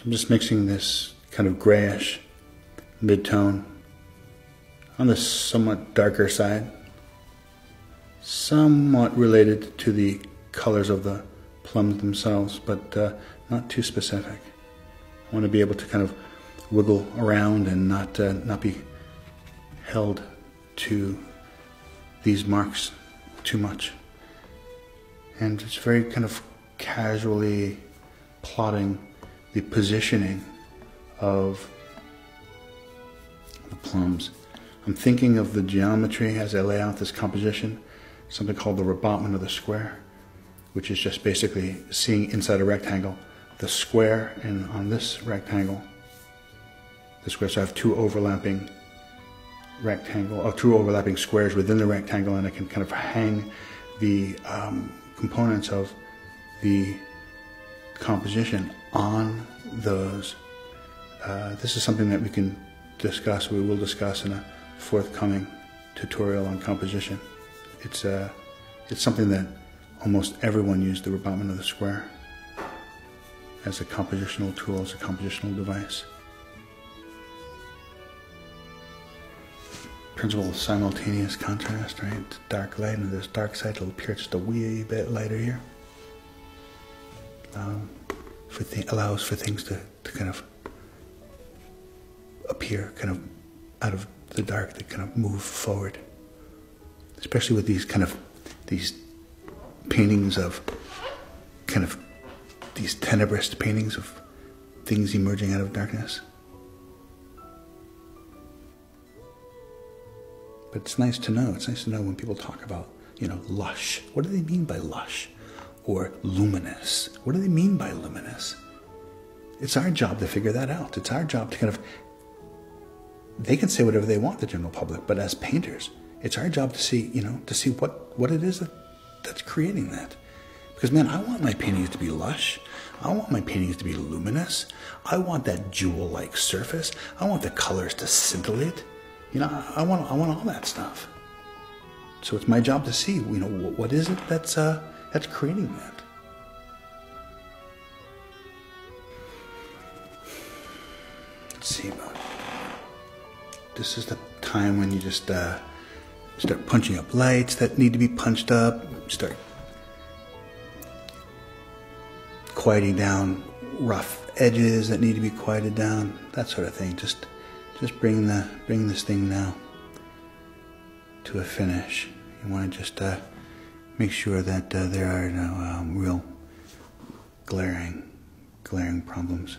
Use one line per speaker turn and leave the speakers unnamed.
I'm just mixing this kind of grayish mid-tone on the somewhat darker side, somewhat related to the colors of the plums themselves, but not too specific. I want to be able to kind of wiggle around and not be held to these marks too much. And it's very kind of casually plotting the positioning of the plums. I'm thinking of the geometry as I lay out this composition, something called the rebatment of the square, which is just basically seeing inside a rectangle the square and on this rectangle, the square. So I have two overlapping squares within the rectangle, and I can kind of hang the components of the composition on those. This is something that we will discuss in a forthcoming tutorial on composition. It's something that almost everyone used, the rebatment of the square, as a compositional tool, as a compositional device. Principle of simultaneous contrast, right? Dark light and this dark side will appear just a wee bit lighter here. Allows for things to kind of appear kind of out of the dark, to kind of move forward. Especially with these paintings of kind of these tenebrous paintings of things emerging out of darkness. But it's nice to know. It's nice to know when people talk about, lush. What do they mean by lush? Or luminous. What do they mean by luminous? It's our job to figure that out. It's our job to kind of, they can say whatever they want, the general public, but as painters, it's our job to see, what it is that's creating that. Because man, I want my paintings to be lush. I want my paintings to be luminous. I want that jewel-like surface. I want the colors to scintillate. I want all that stuff. So it's my job to see, what is it that's creating that. Let's see about. This is the time when you just start punching up lights that need to be punched up. Start quieting down rough edges that need to be quieted down. That sort of thing. Just bring this thing now to a finish. You want to just make sure that there are no real glaring problems.